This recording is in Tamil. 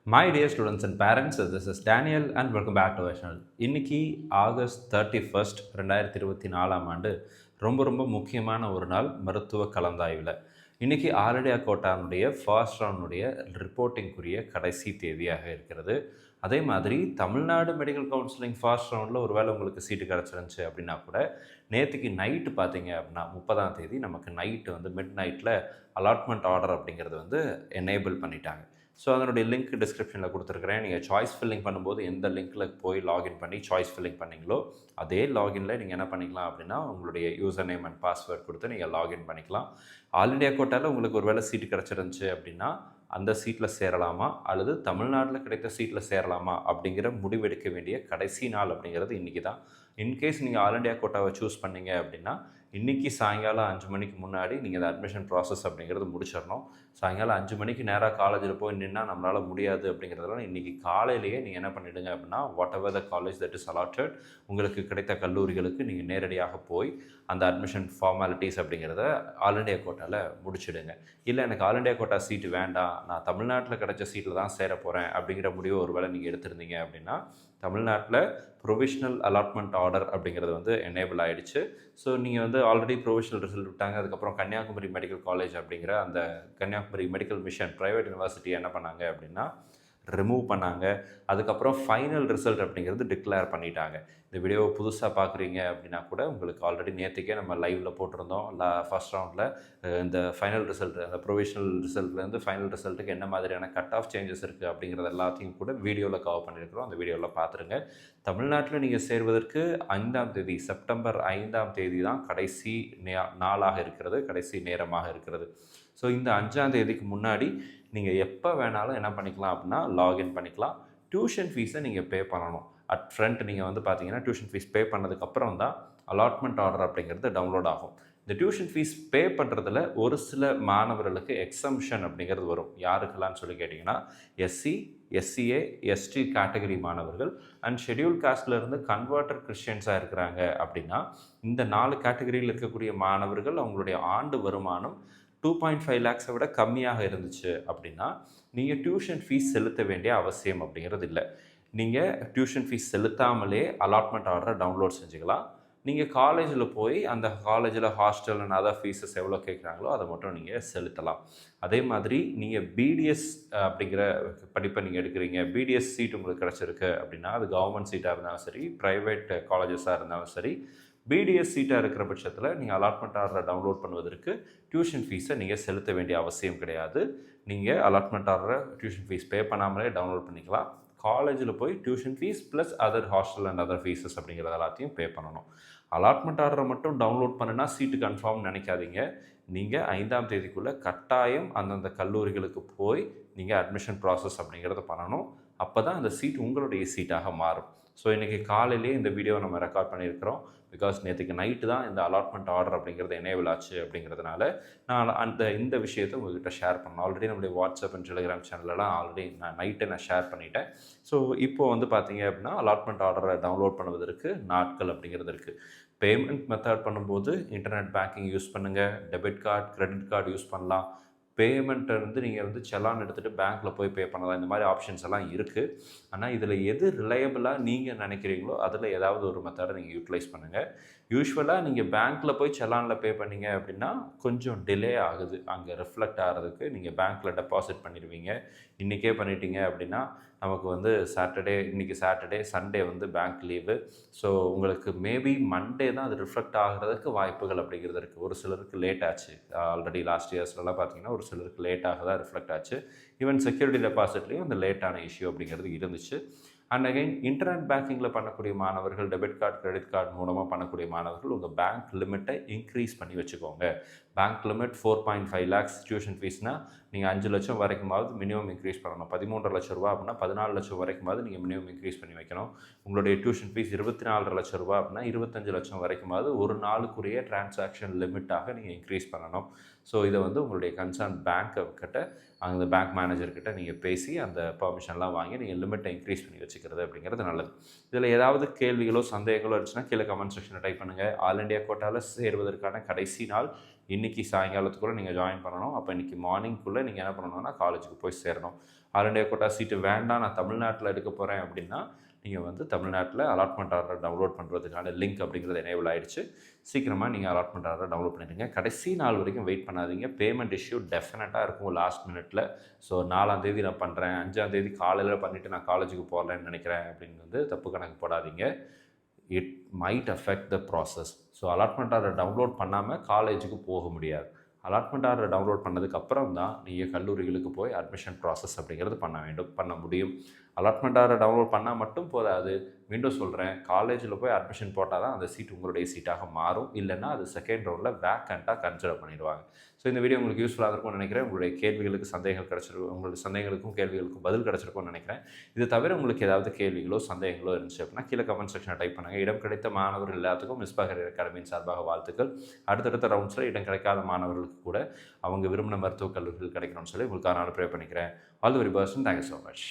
My dear students and parents, this is Daniel and welcome back to our channel. இன்னைக்கு ஆகஸ்ட் 31st 2024 ஆண்டு ரொம்ப முக்கியமான ஒரு நாள் மருத்துவ கலந்தாய்வில். இன்றைக்கி ஆலடியா கோட்டானுடைய ஃபர்ஸ்ட் ரவுண்டுடைய ரிப்போர்ட்டிங்குரிய கடைசி தேதியாக இருக்கிறது. அதே மாதிரி தமிழ்நாடு மெடிக்கல் கவுன்சிலிங் ஃபர்ஸ்ட் ரவுண்டில் ஒரு வேளை உங்களுக்கு சீட்டு கிடச்சிருந்துச்சு அப்படின்னா கூட நேற்றுக்கு நைட்டு பார்த்தீங்க அப்படின்னா 30ஆம் தேதி நமக்கு நைட்டு வந்து மிட் நைட்டில் அலாட்மெண்ட் ஆர்டர் அப்படிங்கிறது வந்து எனேபிள் பண்ணிட்டாங்க. ஸோ அதனுடைய லிங்க் டிஸ்கிரிப்ஷனில் கொடுத்துருக்குறேன். நீங்கள் சாய்ஸ் ஃபில்லிங் பண்ணும்போது எந்த லிங்க்கில் போய் லாகின் பண்ணி சாய்ஸ் ஃபில்லிங் பண்ணிங்களோ அதே லாகினில் நீங்கள் என்ன பண்ணிக்கலாம் அப்படின்னா உங்களுடைய யூசர் நேம் அண்ட் பாஸ்வேர்ட் கொடுத்து நீங்கள் லாகின் பண்ணிக்கலாம். ஆல் இண்டியா கோட்டாவில் உங்களுக்கு ஒரு வேளை சீட்டு கிடச்சிருந்துச்சு அப்படின்னா அந்த சீட்டில் சேரலாமா அல்லது தமிழ்நாட்டில் கிடைத்த சீட்டில் சேரலாமா அப்படிங்கிற முடிவெடுக்க வேண்டிய கடைசி நாள் அப்படிங்கிறது இன்றைக்கி தான். இன்கேஸ் நீங்கள் ஆல் இண்டியா கோட்டாவை சூஸ் பண்ணிங்க அப்படின்னா இன்றைக்கி சாயங்காலம் 5 மணிக்கு முன்னாடி நீங்கள் அந்த அட்மிஷன் ப்ராசஸ் அப்படிங்கிறது முடிச்சிடணும். சாயங்காலம் 5 மணிக்கு நேராக காலேஜில் போய் நின்னால் நம்மளால் முடியாது அப்படிங்கிறதுனால இன்றைக்கி காலையிலேயே நீங்கள் என்ன பண்ணிவிடுங்க அப்படின்னா what ever the college that is allotted உங்களுக்கு கிடைத்த கல்லூரிகளுக்கு நீங்கள் நேரடியாக போய் அந்த அட்மிஷன் ஃபார்மாலிட்டிஸ் அப்படிங்கிறத ஆல் இண்டியா கோட்டாவில் முடிச்சிடுங்க. இல்லை எனக்கு ஆல் இண்டியா கோட்டா சீட்டு வேண்டாம், நான் தமிழ்நாட்டில் கிடைச்ச சீட்டில் தான் சேர போகிறேன் அப்படிங்கிற முடிவு ஒரு வேளை நீங்கள் எடுத்திருந்தீங்க அப்படின்னா தமிழ்நாட்டில் ப்ரொவிஷ்னல் அலாட்மெண்ட் ஆர்டர் அப்படிங்கிறது வந்து எனேபிள் ஆகிடுச்சு. ஸோ நீங்கள் வந்து ஆல்ரெடி ப்ரொவிஷ்னல் ரிசல்ட் விட்டாங்க. அதுக்கப்புறம் கன்னியாகுமரி மெடிக்கல் காலேஜ் அப்படிங்கிற அந்த Kanyakumari medical mission private university என்ன பண்ணாங்க அப்படின்னா ரிமூவ் பண்ணாங்க. அதுக்கப்புறம் ஃபைனல் ரிசல்ட் அப்படிங்கிறது டிக்ளேர் பண்ணிட்டாங்க. இந்த வீடியோவை புதுசாக பார்க்குறீங்க அப்படின்னா கூட உங்களுக்கு ஆல்ரெடி நேற்றுக்கே நம்ம லைவில் போட்டிருந்தோம். ஃபர்ஸ்ட் ரவுண்டில் இந்த ஃபைனல் ரிசல்ட், அந்த ப்ரொவிஷனல் ரிசல்ட்லேருந்து ஃபைனல் ரிசல்ட்டுக்கு என்ன மாதிரியான கட் ஆஃப் சேஞ்சஸ் இருக்குது அப்படிங்கிறது எல்லாத்தையும் கூட வீடியோவில் கவர் பண்ணியிருக்கிறோம். அந்த வீடியோவில் பார்த்துருங்க. தமிழ்நாட்டில் நீங்கள் சேர்வதற்கு 5ஆம் தேதி செப்டம்பர் 5ஆம் தேதி தான் கடைசி நாளாக இருக்கிறது, கடைசி நேரமாக இருக்கிறது. ஸோ இந்த 5ஆம் தேதிக்கு முன்னாடி நீங்கள் எப்போ வேணாலும் என்ன பண்ணிக்கலாம் அப்படின்னா லாகின் பண்ணிக்கலாம். டியூஷன் ஃபீஸை நீங்கள் பே பண்ணணும். அட் ஃப்ரண்ட் நீங்கள் வந்து பார்த்தீங்கன்னா டியூஷன் ஃபீஸ் பே பண்ணதுக்கப்புறம் தான் அலாட்மெண்ட் ஆர்டர் அப்படிங்கிறது டவுன்லோட் ஆகும். இந்த டியூஷன் ஃபீஸ் பே பண்ணுறதுல ஒரு சில மாணவர்களுக்கு எக்ஸம்ஷன் அப்படிங்கிறது வரும். யாருக்கெல்லாம் சொல்லி கேட்டிங்கன்னா எஸ்சி, எஸ்சிஏ, எஸ்டி கேட்டகரி மாணவர்கள் அண்ட் ஷெட்யூல் காஸ்ட்லேருந்து கன்வெர்டட் கிறிஸ்டியன்ஸாக இருக்கிறாங்க அப்படின்னா இந்த 4 கேட்டகரியில் இருக்கக்கூடிய மாணவர்கள் அவங்களுடைய ஆண்டு வருமானம் 2.5 lakhs விட கம்மியாக இருந்துச்சு அப்படின்னா நீங்கள் டியூஷன் ஃபீஸ் செலுத்த வேண்டிய அவசியம் அப்படிங்கிறது இல்லை. நீங்கள் டியூஷன் ஃபீஸ் செலுத்தாமலே அலாட்மெண்ட் ஆர்டரை டவுன்லோட் செஞ்சுக்கலாம். நீங்கள் காலேஜில் போய் அந்த காலேஜில் ஹாஸ்டல் அண்ட் அதர் ஃபீஸஸ் எவ்வளோ கேட்குறாங்களோ அதை மட்டும் நீங்கள் செலுத்தலாம். அதே மாதிரி நீங்கள் பிடிஎஸ் அப்படிங்கிற படிப்பை நீங்கள் எடுக்கிறீங்க, பிடிஎஸ் சீட் உங்களுக்கு கிடச்சிருக்கு அப்படின்னா அது கவர்மெண்ட் சீட்டாக இருந்தாலும் சரி, ப்ரைவேட் காலேஜஸாக இருந்தாலும் சரி, பிடிஎஸ் சீட்டாக இருக்கிற பட்சத்தில் நீங்கள் அலாட்மெண்ட் ஆர்டரை டவுன்லோட் பண்ணுவதற்கு டியூஷன் ஃபீஸை நீங்கள் செலுத்த வேண்டிய அவசியம் கிடையாது. நீங்கள் அலாட்மெண்ட் ஆர்டரை டியூஷன் ஃபீஸ் பே பண்ணாமலே டவுன்லோட் பண்ணிக்கலாம். காலேஜில் போய் tuition fees plus other hostel and other fees அப்படிங்கிறது எல்லாத்தையும் பே பண்ணணும். அலாட்மெண்ட் ஆர்டரை மட்டும் டவுன்லோட் பண்ணுனா சீட்டு கன்ஃபார்ம் நினைக்காதீங்க. நீங்கள் 5ஆம் தேதிக்குள்ளே கட்டாயம் அந்தந்த கல்லூரிகளுக்கு போய் நீங்கள் அட்மிஷன் ப்ராசஸ் அப்படிங்கிறத பண்ணணும். அப்போ தான் அந்த சீட் உங்களுடைய சீட்டாக மாறும். ஸோ இன்றைக்கி காலையிலேயே இந்த வீடியோவை நம்ம ரெக்கார்ட் பண்ணியிருக்கிறோம். பிகாஸ் நேற்றுக்கு நைட்டு தான் இந்த அலாட்மெண்ட் ஆர்டர் அப்படிங்கிறது எனேபிள் ஆச்சு அப்படிங்கிறதுனால நான் இந்த விஷயத்தை உங்கள்கிட்ட ஷேர் பண்ணேன். ஆல்ரெடி நம்மளுடைய வாட்ஸ்அப் அண்ட் டெலிகிராம் சேனலெலாம் ஆல்ரெடி நான் ஷேர் பண்ணிட்டேன். ஸோ இப்போ வந்து பார்த்தீங்க அப்படின்னா அலாட்மெண்ட் ஆர்டரை டவுன்லோட் பண்ணுவதற்கு நாட்கள் அப்படிங்கிறது இருக்குது. பேமெண்ட் மெத்தட் பண்ணும்போது இன்டர்நெட் பேங்கிங் யூஸ் பண்ணுங்கள், debit card, credit card use பண்ணலாம். பேமெண்ட்டை வந்து நீங்கள் வந்து செலான் எடுத்துகிட்டு பேங்க்கில் போய் பே பண்ணலாம். இந்த மாதிரி ஆப்ஷன்ஸ் எல்லாம் இருக்குது. ஆனால் இதில் எது ரிலையபிளாக நீங்கள் நினைக்கிறீங்களோ அதில் ஏதாவது ஒரு மெத்தடை நீங்கள் யூட்டிலைஸ் பண்ணுங்கள். யூஸ்வலாக நீங்கள் பேங்க்கில் போய் செலானில் பே பண்ணிங்க அப்படின்னா கொஞ்சம் டிலே ஆகுது அங்கே ரிஃப்ளெக்ட் ஆகிறதுக்கு. நீங்கள் பேங்க்கில் டெபாசிட் பண்ணிடுவீங்க, இன்றைக்கே பண்ணிட்டீங்க அப்படின்னா நமக்கு வந்து இன்றைக்கி சாட்டர்டே சண்டே வந்து பேங்க் லீவு. ஸோ உங்களுக்கு மேபி மண்டே தான் அது ரிஃப்ளெக்ட் ஆகிறதுக்கு வாய்ப்புகள் அப்படிங்கிறது இருக்குது. ஒரு சிலருக்கு லேட் ஆச்சு. ஆல்ரெடி லாஸ்ட் இயர்ஸ்லலாம் பார்த்தீங்கன்னா ஒரு சிலருக்கு லேட்டாக தான் ரிஃப்ளெக்ட் ஆச்சு. ஈவன் செக்யூரிட்டி டெபாசிட்லேயும் அந்த லேட்டான இஷ்யூ அப்படிங்கிறது இருந்துச்சு. அண்ட் அகைன் இன்டர்நெட் பேங்கிங்கில் பண்ணக்கூடிய மாணவர்கள், டெபிட் கார்டு, கிரெடிட் கார்டு மூலமாக பண்ணக்கூடிய மாணவர்கள் உங்கள் பேங்க் லிமிட்டை இன்க்ரீஸ் பண்ணி வச்சுக்கோங்க. பேங்க் லிமிட் 4.5 lakhs டியூஷன் ஃபீஸ்னால் நீங்கள் 5 லட்சம் வரைக்குமாவது மினிமம் இன்க்ரீஸ் பண்ணணும். 13.5 லட்சம் ரூபா அப்படின்னா 14 லட்சம் வரைக்குமாவது நீங்கள் மினிமம் இன்க்ரீஸ் பண்ணி வைக்கணும். உங்களுடைய டியூஷன் ஃபீஸ் 24.5 லட்சம் ரூபா அப்படின்னா 25 லட்சம் வரைக்குமாவது ஒரு நாளுக்குரிய டிரான்சாக்ஷன் லிமிட்டாக நீங்கள் இன்க்ரீஸ் பண்ணணும். ஸோ இதை வந்து உங்களுடைய கன்சர்ன் பேங்க்கை கிட்ட, அந்த பேங்க் மேனேஜர்கிட்ட நீங்கள் பேசி அந்த பர்மிஷன்லாம் வாங்கி நீங்கள் லிமிட்டை இன்க்ரீஸ் பண்ணி வச்சுக்கிறது அப்படிங்கிறது நல்லது. இதில் ஏதாவது கேள்விகளோ சந்தேகங்களோ இருந்துச்சுன்னா கீழே கமெண்ட் செக்ஷனில் டைப் பண்ணுங்கள். ஆல் இண்டியா கோட்டாவில் சேர்வதற்கான கடைசி நாள் இன்றைக்கி சாயங்காலத்துக்குள்ளே நீங்கள் ஜாயின் பண்ணணும். அப்போ இன்றைக்கி மார்னிங்குள்ளே நீங்கள் என்ன பண்ணணும்னா காலேஜுக்கு போய் சேரணும். ஆல் இண்டியா கோட்டா சீட்டு வேண்டாம், நான் தமிழ்நாட்டில் எடுக்க போகிறேன் அப்படின்னா நீங்கள் வந்து தமிழ்நாட்டில் அலாட்மெண்ட் ஆர்டர் டவுன்லோட் பண்ணுறதுக்கான லிங்க் அப்படிங்கிறது எனேபிள் ஆகிடுச்சு. சீக்கிரமாக நீங்கள் அலாட்மெண்ட் ஆர்டர் டவுன்லோட் பண்ணிடுங்க. கடைசி நாள் வரைக்கும் வெயிட் பண்ணாதீங்க. பேமெண்ட் இஷ்யூ டெஃபினட்டாக இருக்கும் லாஸ்ட் மினிட்ல. ஸோ 4ஆம் தேதி நான் பண்ணுறேன், 5ஆம் தேதி காலையில் பண்ணிவிட்டு நான் காலேஜுக்கு போகலன்னு நினைக்கிறேன் அப்படின்னு வந்து தப்பு கணக்கு போடாதீங்க. It might affect the process. So allotment order download பண்ணாமல் காலேஜுக்கு போக முடியாது. அலாட்மெண்ட் ஆர்டர் டவுன்லோட் பண்ணதுக்கப்புறம் தான் நீங்கள் கல்லூரிகளுக்கு போய் அட்மிஷன் ப்ராசஸ் அப்படிங்கிறது பண்ண முடியும். அலாட்மெண்ட் ஆர்டர் டவுன்லோட் பண்ணால் மட்டும் போதாது. மீண்டும் சொல்கிறேன், காலேஜில் போய் அட்மிஷன் போட்டால் தான் அந்த சீட் உங்களுடைய சீட்டாக மாறும். இல்லைன்னா அது செகண்ட் ரவுண்டில் வேக்கண்ட்டாக கன்சிடர் பண்ணிடுவாங்க. ஸோ இந்த வீடியோ உங்களுக்கு யூஸ்ஃபுல்லாக இருக்கும்னு நினைக்கிறேன். உங்களுடைய கேள்விகளுக்கு சந்தேகங்கள் கிடச்சிருக்கும், உங்களுடைய சந்தேகங்களுக்கும் கேள்விகளுக்கும் பதில் கிடச்சிருக்கும்னு நினைக்கிறேன். இது தவிர உங்களுக்கு ஏதாவது கேள்விகளோ சந்தேகங்களோ இருந்துச்சு அப்படின்னா கீழே கமெண்ட் செக்ஷனில் டைப் பண்ணுங்கள். இடம் கிடைத்த மாணவர்கள் எல்லாத்துக்கும் மிஸ்பா கரியர் அகாடமியின் சார்பாக வாழ்த்துக்கள். அடுத்தடுத்த ரவுண்ட்ஸில் இடம் கிடைக்காத மாணவர்களுக்கு கூட அவங்க விரும்பின மருத்துவக் கல்லூரிகள் கிடைக்கணும்னு சொல்லி உங்களுக்காக நான் ப்ரே பண்ணிக்கிறேன். All the very best. Thank you so much.